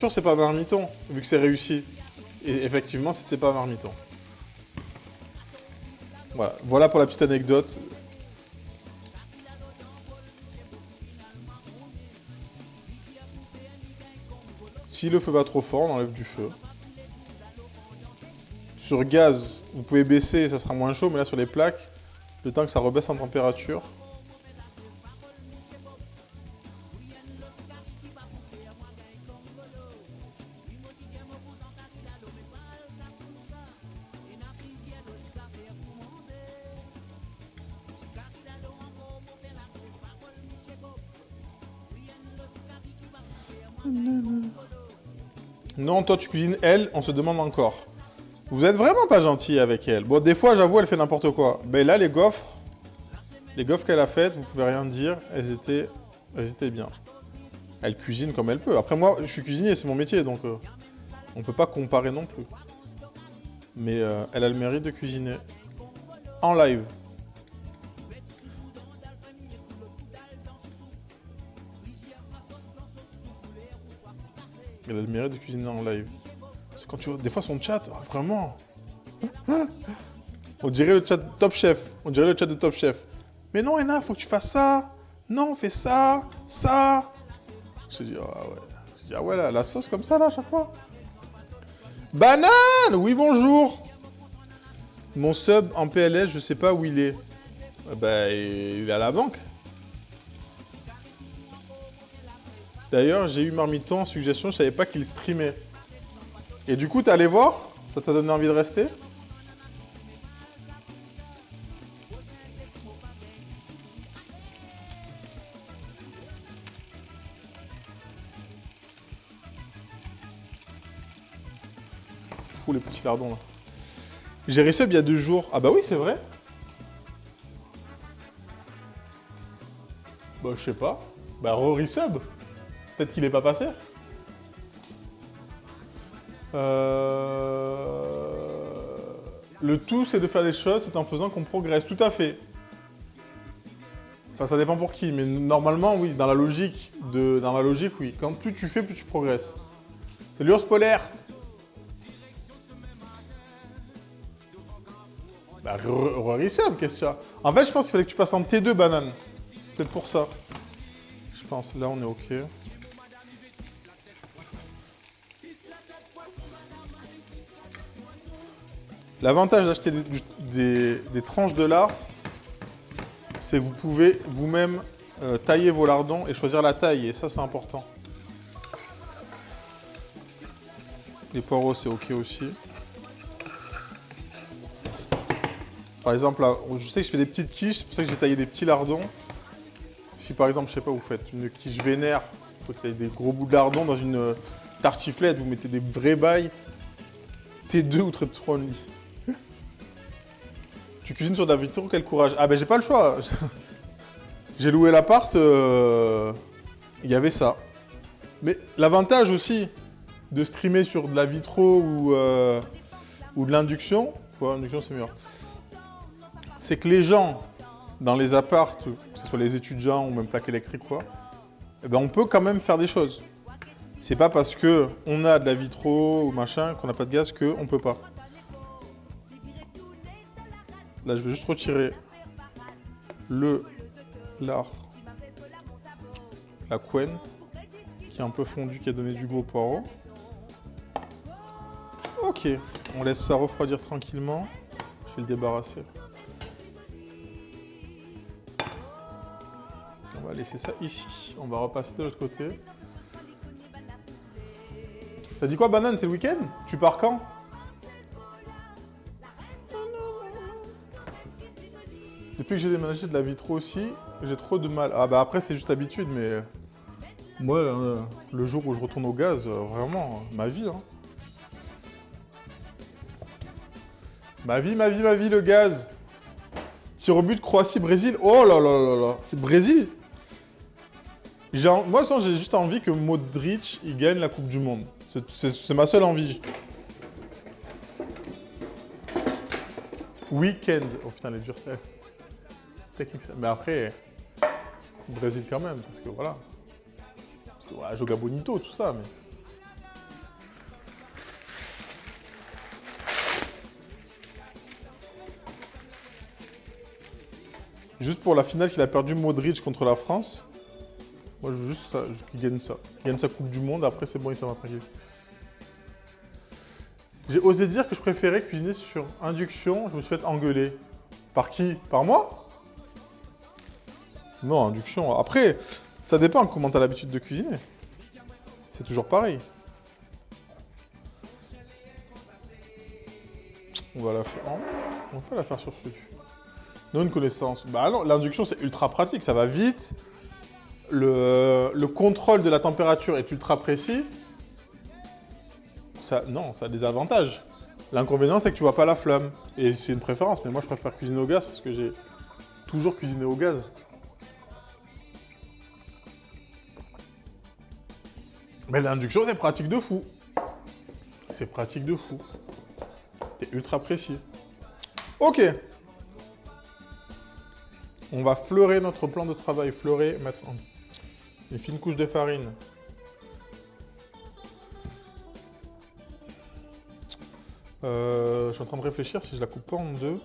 sûr c'est pas Marmiton, vu que c'est réussi. Et effectivement, c'était pas Marmiton. Voilà, voilà pour la petite anecdote. Si le feu va trop fort, on enlève du feu. Sur gaz, vous pouvez baisser, ça sera moins chaud, mais là sur les plaques, le temps que ça rebaisse en température. Non, toi tu cuisines elle, on se demande encore. Vous êtes vraiment pas gentil avec elle. Bon, des fois, j'avoue, elle fait n'importe quoi. Mais là, les gaufres qu'elle a faites, vous pouvez rien dire, elles étaient bien. Elle cuisine comme elle peut. Après, moi, je suis cuisinier, c'est mon métier, donc on peut pas comparer non plus. Mais elle a le mérite de cuisiner en live. Elle a le mérite de cuisiner en live. Parce que quand tu vois, des fois, son chat, oh, vraiment... On dirait le chat de Top Chef. On dirait le chat de Top Chef. Mais non, Ena, faut que tu fasses ça. Non, fais ça, ça. Je dis, ah ouais. Je dis, ah ouais, la sauce comme ça, là, à chaque fois. Banane! Oui, bonjour. Mon sub en PLS, je sais pas où il est. Bah, il est à la banque. D'ailleurs, j'ai eu Marmiton en suggestion, je savais pas qu'il streamait. Et du coup, t'es allé voir? Ça t'a donné envie de rester? Fou les petits lardons là. J'ai resub il y a 2 jours. Ah bah oui, c'est vrai. Bah je sais pas. Bah re-resub. Peut-être qu'il est pas passé. Le tout, c'est de faire des choses, c'est en faisant qu'on progresse. Tout à fait. Enfin, ça dépend pour qui, mais normalement, oui, dans la logique, oui. Quand plus tu fais, plus tu progresses. C'est l'ours polaire. Bah, re-resub, qu'est-ce qu'il y a? En fait, je pense qu'il fallait que tu passes en T2, banane. Peut-être pour ça. Je pense, là, on est OK. L'avantage d'acheter des tranches de lard, c'est que vous pouvez vous-même tailler vos lardons et choisir la taille. Et ça, c'est important. Les poireaux, c'est OK aussi. Par exemple, là, je sais que je fais des petites quiches, c'est pour ça que j'ai taillé des petits lardons. Si par exemple, je sais pas, vous faites une quiche vénère, vous faites des gros bouts de lardon dans une tartiflette, vous mettez des vrais bails, T2 ou T3 only. Tu cuisines sur de la vitre, quel courage. Ah ben j'ai pas le choix. J'ai loué l'appart, il y avait ça. Mais l'avantage aussi de streamer sur de la vitro ou de l'induction, l'induction c'est meilleur, c'est que les gens dans les apparts, que ce soit les étudiants ou même plaques électriques quoi, eh ben on peut quand même faire des choses. C'est pas parce que on a de la vitro ou machin, qu'on n'a pas de gaz, qu'on peut pas. Là, je vais juste retirer le lard, la couenne, qui est un peu fondue, qui a donné du goût au poireau. Ok, on laisse ça refroidir tranquillement. Je vais le débarrasser. On va laisser ça ici. On va repasser de l'autre côté. Ça dit quoi, banane? C'est le week-end? Tu pars quand? Depuis que j'ai déménagé de la vitro aussi, j'ai trop de mal. Ah bah après c'est juste l'habitude, mais moi, le jour où je retourne au gaz, vraiment, ma vie. Hein. Ma vie, le gaz. Tir au but, Croatie, Brésil. Oh là là là là, c'est Brésil. Moi, j'ai juste envie que Modric, il gagne la Coupe du Monde. C'est ma seule envie. Week-end. Oh putain, les durs, c'est... Technique, ça. Mais après, Brésil quand même, parce que voilà. Parce que, voilà, Joga Bonito, tout ça, mais... Juste pour la finale qu'il a perdu Modric contre la France. Moi, je veux juste ça, qu'il gagne ça. Il gagne sa Coupe du Monde, après c'est bon, il s'en va tranquille. J'ai osé dire que je préférais cuisiner sur induction, je me suis fait engueuler. Par qui? Par moi? Non, induction. Après, ça dépend comment tu as l'habitude de cuisiner. C'est toujours pareil. On va la faire. On va pas la faire sur celui. Non, une connaissance. Bah non, l'induction c'est ultra pratique, ça va vite. Le contrôle de la température est ultra précis. Non, ça a des avantages. L'inconvénient, c'est que tu vois pas la flamme. Et c'est une préférence, mais moi je préfère cuisiner au gaz parce que j'ai toujours cuisiné au gaz. Mais l'induction, c'est pratique de fou. C'est pratique de fou. C'est ultra précis. Ok. On va fleurer notre plan de travail. Fleurer, mettre une fine couche de farine. Je suis en train de réfléchir si je la coupe pas en deux.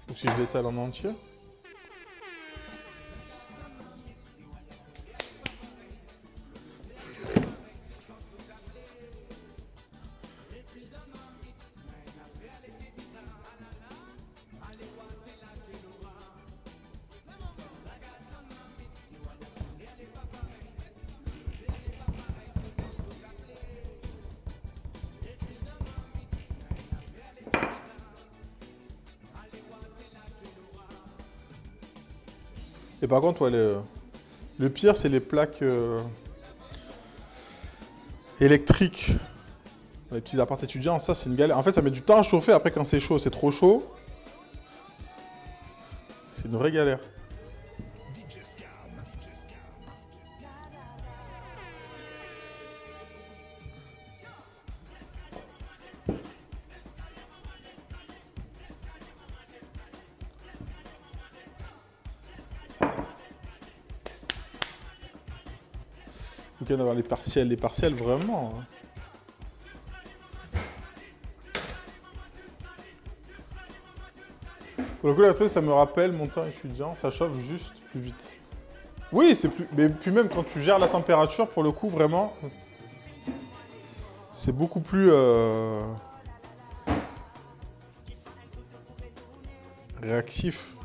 Ou si je l'étale en entier. Et par contre, ouais, le pire, c'est les plaques électriques. Les petits apparts étudiants, ça, c'est une galère. En fait, ça met du temps à chauffer. Après, quand c'est chaud, c'est trop chaud. C'est une vraie galère. Donc, on avoir les partiels, vraiment. Hein. Pour le coup, là, ça me rappelle mon temps étudiant, ça chauffe juste plus vite. Oui, c'est plus. Mais puis même quand tu gères la température, pour le coup, vraiment, c'est beaucoup plus réactif.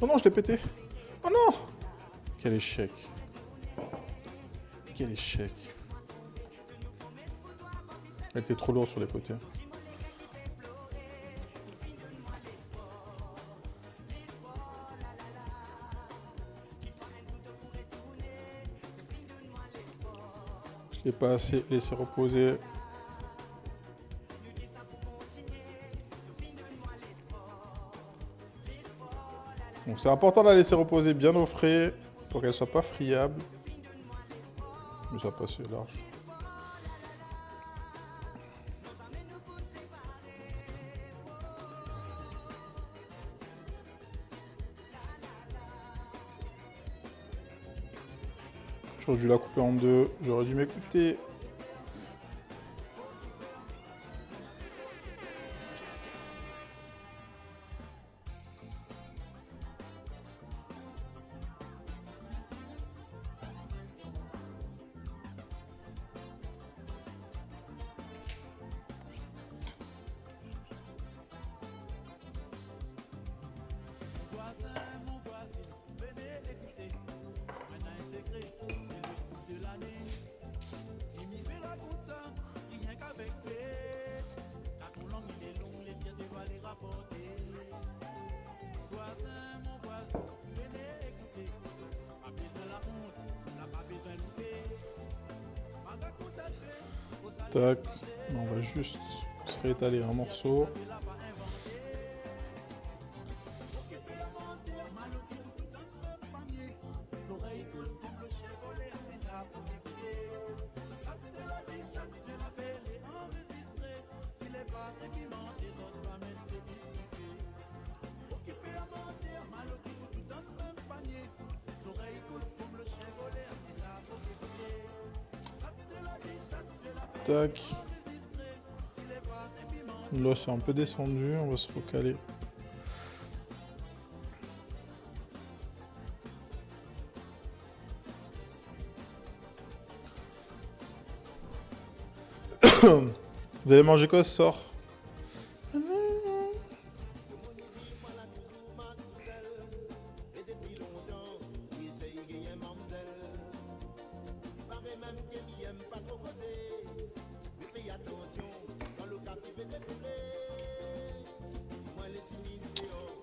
Oh non, je l'ai pété. Oh non! Quel échec. Quel échec. Elle était trop lourde sur les côtés. Je l'ai pas assez laissé reposer. Donc c'est important de la laisser reposer bien au frais pour qu'elle soit pas friable. Mais ça passe large. J'aurais dû la couper en deux, j'aurais dû m'écouter. Tac. On va juste se réétaler un morceau. Tac. Là, c'est un peu descendu, on va se recaler. Vous allez manger quoi ce soir?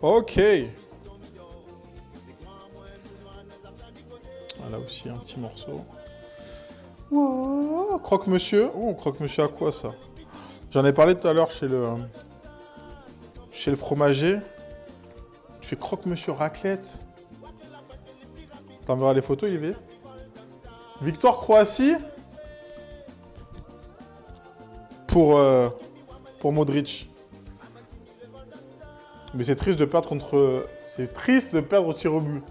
Ok. Là aussi un petit morceau. Wow, croque-monsieur. Oh, croque-monsieur à quoi ça? J'en ai parlé tout à l'heure chez le fromager. Tu fais croque-monsieur raclette. T'enverras les photos, il est. Victoire Croatie. Pour Modric. Mais c'est triste de perdre contre... C'est triste de perdre au tir au but.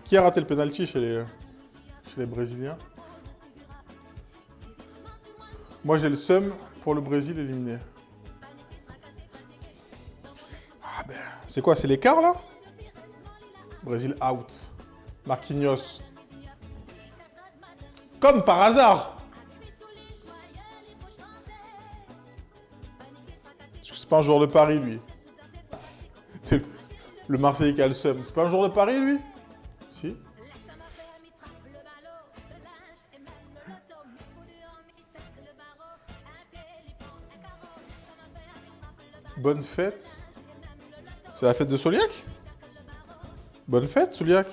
Qui a raté le penalty chez les Brésiliens? Moi, j'ai le seum pour le Brésil éliminé. Ah ben, c'est quoi? C'est l'écart, là? Brésil out. Marquinhos. Comme par hasard. C'est pas un joueur de Paris, lui. C'est le Marseillais qui a le seum. C'est pas un joueur de Paris, lui? Si. Bonne fête. C'est la fête de Souliac? Bonne fête, Souliac.